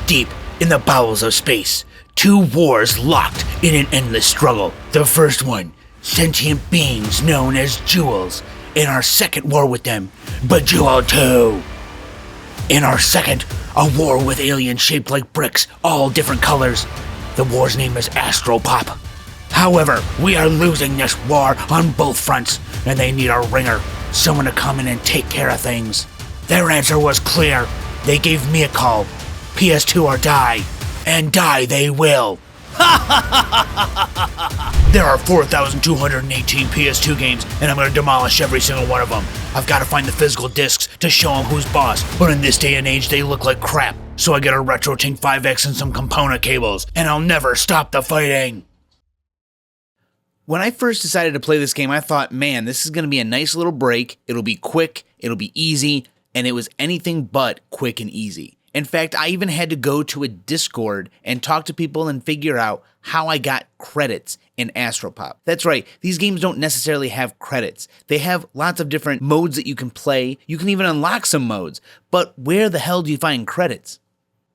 Deep in the bowels of space, two wars locked in an endless struggle. The first one, sentient beings known as jewels. In our second war with them, Bejeweled 2. In our second, a war with aliens shaped like bricks, all different colors. The war's name is Astro Pop. However, we are losing this war on both fronts, and they need a ringer, someone to come in and take care of things. Their answer was clear. They gave me a call. PS2 or die, and die they will. There are 4,218 PS2 games, and I'm gonna demolish every single one of them. I've gotta find the physical discs to show them who's boss, but in this day and age they look like crap. So I get a RetroTink 5X and some component cables, and I'll never stop the fighting. When I first decided to play this game, I thought, man, this is gonna be a nice little break. It'll be quick, it'll be easy, and it was anything but quick and easy. In fact, I even had to go to a Discord and talk to people and figure out how I got credits in Astro Pop. That's right, these games don't necessarily have credits. They have lots of different modes that you can play. You can even unlock some modes, but where the hell do you find credits?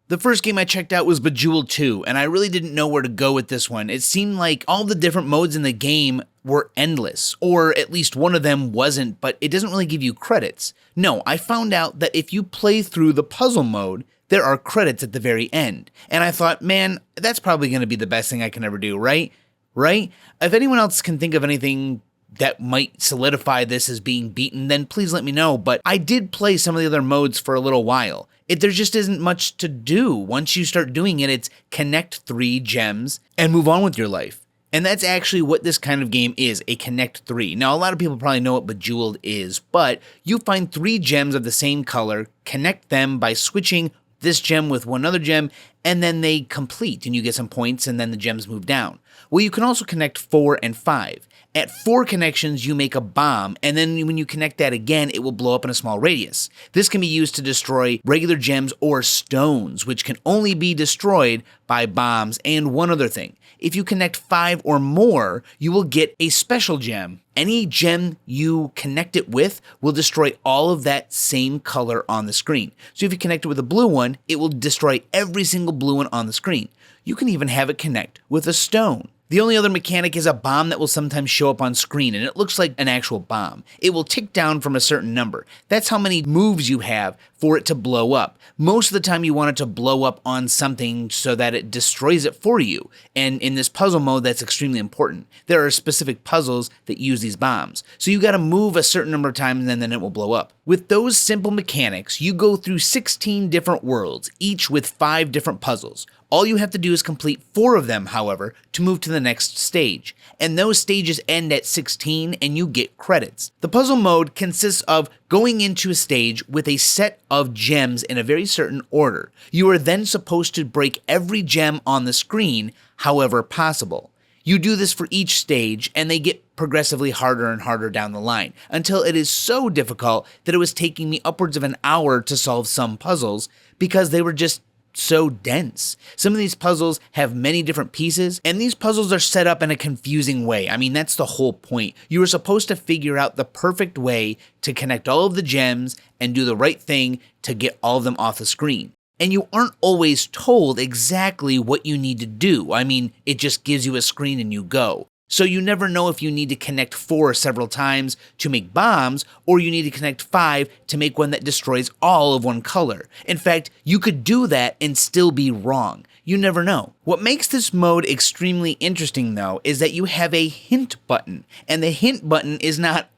The first game I checked out was Bejeweled 2, and I really didn't know where to go with this one. It seemed like all the different modes in the game were endless, or at least one of them wasn't, but it doesn't really give you credits. No, I found out that if you play through the puzzle mode, there are credits at the very end. And I thought, man, that's probably going to be the best thing I can ever do, right? Right? If anyone else can think of anything that might solidify this as being beaten, then please let me know. But I did play some of the other modes for a little while. There just isn't much to do. Once you start doing it, it's connect 3 gems and move on with your life. And that's actually what this kind of game is, a connect 3. Now, a lot of people probably know what Bejeweled is, but you find 3 gems of the same color, connect them by switching this gem with one other gem, and then they complete, and you get some points, and then the gems move down. Well, you can also connect 4 and 5. At 4 connections, you make a bomb, and then when you connect that again, it will blow up in a small radius. This can be used to destroy regular gems or stones, which can only be destroyed by bombs, and one other thing. If you connect 5 or more, you will get a special gem. Any gem you connect it with will destroy all of that same color on the screen. So if you connect it with a blue one, it will destroy every single blue one on the screen. You can even have it connect with a stone. The only other mechanic is a bomb that will sometimes show up on screen, and it looks like an actual bomb. It will tick down from a certain number. That's how many moves you have for it to blow up. Most of the time you want it to blow up on something so that it destroys it for you, and in this puzzle mode that's extremely important. There are specific puzzles that use these bombs, so you gotta move a certain number of times and then it will blow up. With those simple mechanics, you go through 16 different worlds, each with 5 different puzzles. All you have to do is complete 4 of them, however, to move to the next stage, and those stages end at 16 and you get credits. The puzzle mode consists of going into a stage with a set of gems in a very certain order. You are then supposed to break every gem on the screen, however possible. You do this for each stage, and they get progressively harder and harder down the line, until it is so difficult that it was taking me upwards of an hour to solve some puzzles because they were just so dense. Some of these puzzles have many different pieces, and these puzzles are set up in a confusing way. I mean, that's the whole point. You are supposed to figure out the perfect way to connect all of the gems and do the right thing to get all of them off the screen. And you aren't always told exactly what you need to do. I mean, it just gives you a screen and you go. So you never know if you need to connect 4 several times to make bombs, or you need to connect 5 to make one that destroys all of one color. In fact, you could do that and still be wrong. You never know. What makes this mode extremely interesting, though, is that you have a hint button, and the hint button is not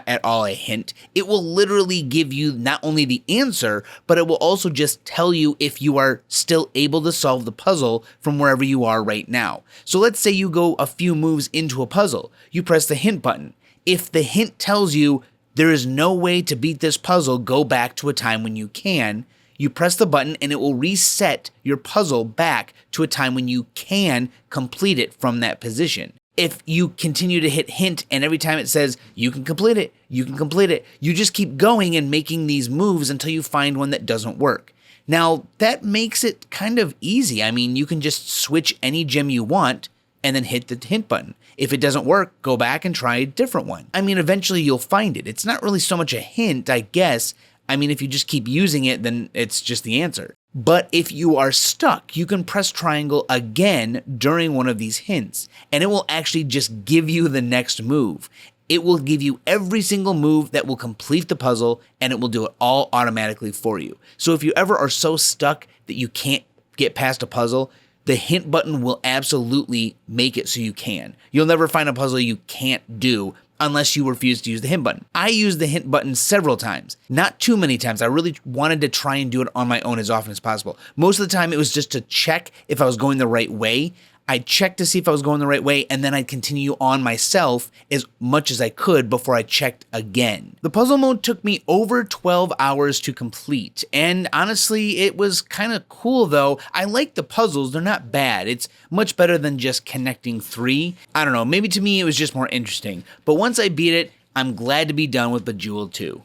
at all a hint. It will literally give you not only the answer, but it will also just tell you if you are still able to solve the puzzle from wherever you are right now. So let's say you go a few moves into a puzzle. You press the hint button. If the hint tells you there is no way to beat this puzzle, go back to a time when you can. You press the button and it will reset your puzzle back to a time when you can complete it from that position. If you continue to hit hint and every time it says, you can complete it, you just keep going and making these moves until you find one that doesn't work. Now, that makes it kind of easy. I mean, you can just switch any gem you want and then hit the hint button. If it doesn't work, go back and try a different one. I mean, eventually you'll find it. It's not really so much a hint, I guess. I mean, if you just keep using it, then it's just the answer. But if you are stuck, you can press triangle again during one of these hints, and it will actually just give you the next move. It will give you every single move that will complete the puzzle, and it will do it all automatically for you. So if you ever are so stuck that you can't get past a puzzle, the hint button will absolutely make it so you can. You'll never find a puzzle you can't do unless you refuse to use the hint button. I used the hint button several times, not too many times. I really wanted to try and do it on my own as often as possible. Most of the time it was just to check if I was going the right way. I'd check to see if I was going the right way, and then I'd continue on myself as much as I could before I checked again. The puzzle mode took me over 12 hours to complete, and honestly, it was kind of cool though. I like the puzzles, they're not bad. It's much better than just connecting 3. I don't know, maybe to me it was just more interesting. But once I beat it, I'm glad to be done with Bejeweled 2.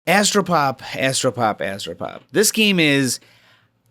Astro Pop, Astro Pop, Astro Pop. This game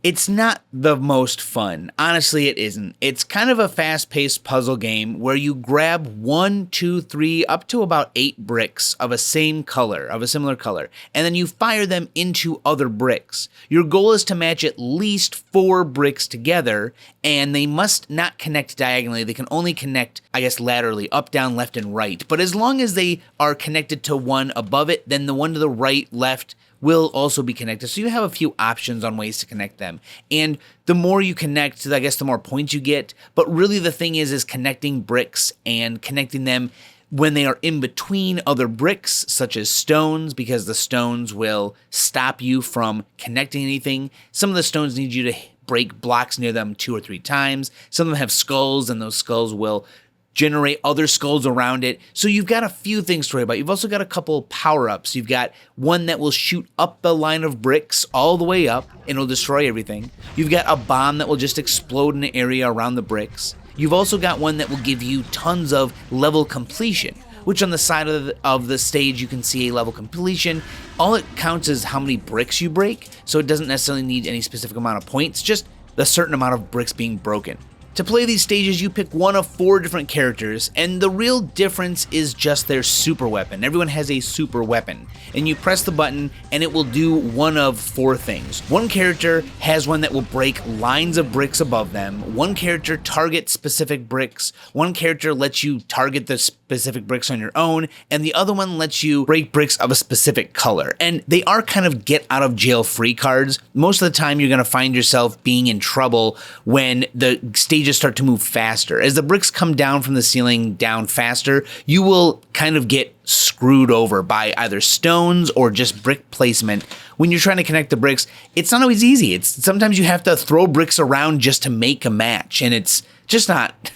it's not the most fun. Honestly, it isn't. It's kind of a fast-paced puzzle game where you grab 1, 2, 3, up to about 8 bricks of a similar color, and then you fire them into other bricks. Your goal is to match at least 4 bricks together, and they must not connect diagonally. They can only connect, I guess, laterally, up, down, left, and right. But as long as they are connected to one above it, then the one to the right, left, will also be connected. So you have a few options on ways to connect them. And the more you connect, I guess the more points you get. But really the thing is connecting bricks and connecting them when they are in between other bricks, such as stones, because the stones will stop you from connecting anything. Some of the stones need you to break blocks near them 2 or 3 times. Some of them have skulls, and those skulls will generate other skulls around it. So you've got a few things to worry about. You've also got a couple power-ups. You've got one that will shoot up the line of bricks all the way up, and it'll destroy everything. You've got a bomb that will just explode in an area around the bricks. You've also got one that will give you tons of level completion, which on the side of the stage you can see a level completion. All it counts is how many bricks you break, so it doesn't necessarily need any specific amount of points, just a certain amount of bricks being broken. To play these stages, you pick one of 4 different characters, and the real difference is just their super weapon. Everyone has a super weapon, and you press the button, and it will do one of 4 things. One character has one that will break lines of bricks above them. One character targets specific bricks. One character lets you target the specific bricks on your own, and the other one lets you break bricks of a specific color. And they are kind of get out of jail free cards. Most of the time, you're going to find yourself being in trouble when the stage just start to move faster. As the bricks come down from the ceiling down faster, you will kind of get screwed over by either stones or just brick placement. When you're trying to connect the bricks, it's not always easy. Sometimes you have to throw bricks around just to make a match, and it's just not,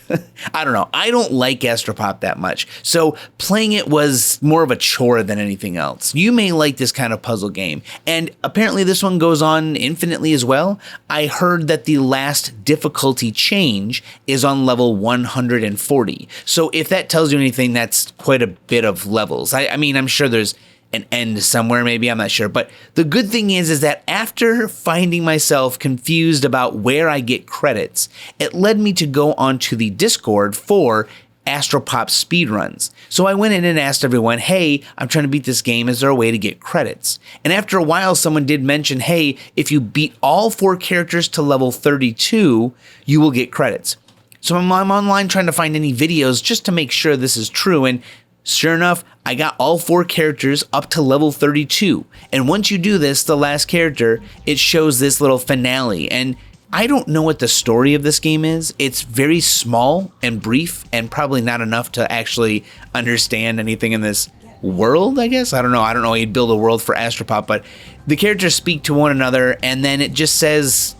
I don't know. I don't like Astro Pop that much. So playing it was more of a chore than anything else. You may like this kind of puzzle game. And apparently this one goes on infinitely as well. I heard that the last difficulty change is on level 140. So if that tells you anything, that's quite a bit of levels. I mean, I'm sure there's an end somewhere, maybe, I'm not sure. But the good thing is that after finding myself confused about where I get credits, it led me to go onto the Discord for Astro Pop speedruns. So I went in and asked everyone, hey, I'm trying to beat this game, is there a way to get credits? And after a while, someone did mention, hey, if you beat all 4 characters to level 32, you will get credits. So I'm online trying to find any videos just to make sure this is true, and sure enough, I got all 4 characters up to level 32. And once you do this, the last character, it shows this little finale. And I don't know what the story of this game is. It's very small and brief and probably not enough to actually understand anything in this world, I guess. I don't know how you'd build a world for Astro Pop, but the characters speak to one another, and then it just says,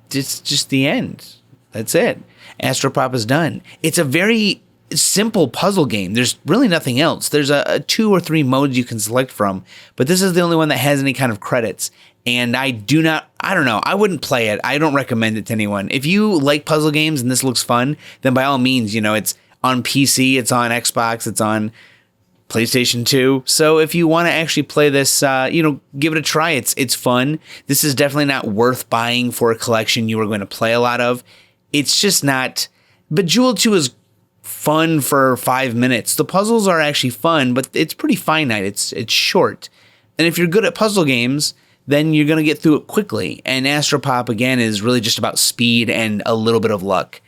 it's just the end. That's it. Astro Pop is done. It's a very simple puzzle game. There's really nothing else. There's a 2 or 3 modes you can select from, but this is the only one that has any kind of credits. And I don't know, I wouldn't play it. I don't recommend it to anyone. If you like puzzle games and this looks fun, then by all means, it's on PC, it's on Xbox, it's on PlayStation 2. So if you want to actually play this, give it a try. It's fun. This is definitely not worth buying for a collection you are going to play a lot of. It's just not. Bejeweled 2 is fun for 5 minutes. The puzzles are actually fun, but it's pretty finite. It's short. And if you're good at puzzle games, then you're going to get through it quickly. And Astro Pop, again, is really just about speed and a little bit of luck,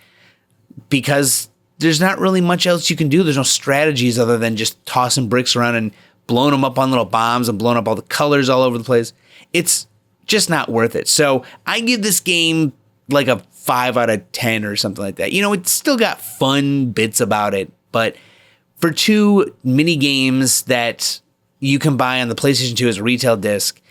because there's not really much else you can do. There's no strategies other than just tossing bricks around and blowing them up on little bombs and blowing up all the colors all over the place. It's just not worth it. So I give this game like a 5 out of 10 or something like that. You know, it's still got fun bits about it, but for 2 mini games that you can buy on the PlayStation 2 as a retail disc,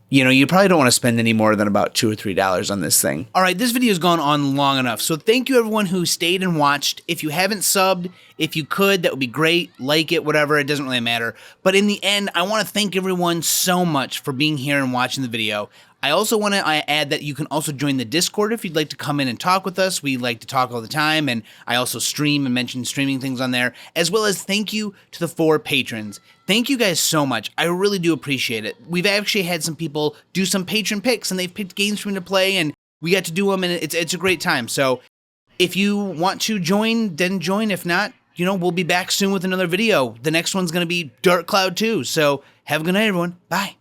you know, you probably don't want to spend any more than about $2 or $3 on this thing. All right, this video's gone on long enough, so thank you everyone who stayed and watched. If you haven't subbed, if you could, that would be great. Like it, whatever, it doesn't really matter. But in the end, I want to thank everyone so much for being here and watching the video. I also want to add that you can also join the Discord if you'd like to come in and talk with us. We like to talk all the time, and I also stream and mention streaming things on there, as well as thank you to the 4 patrons. Thank you guys so much. I really do appreciate it. We've actually had some people do some patron picks, and they've picked games for me to play, and we got to do them, and it's a great time. So if you want to join, then join. If not, you know, we'll be back soon with another video. The next one's going to be Dark Cloud 2. So have a good night, everyone. Bye.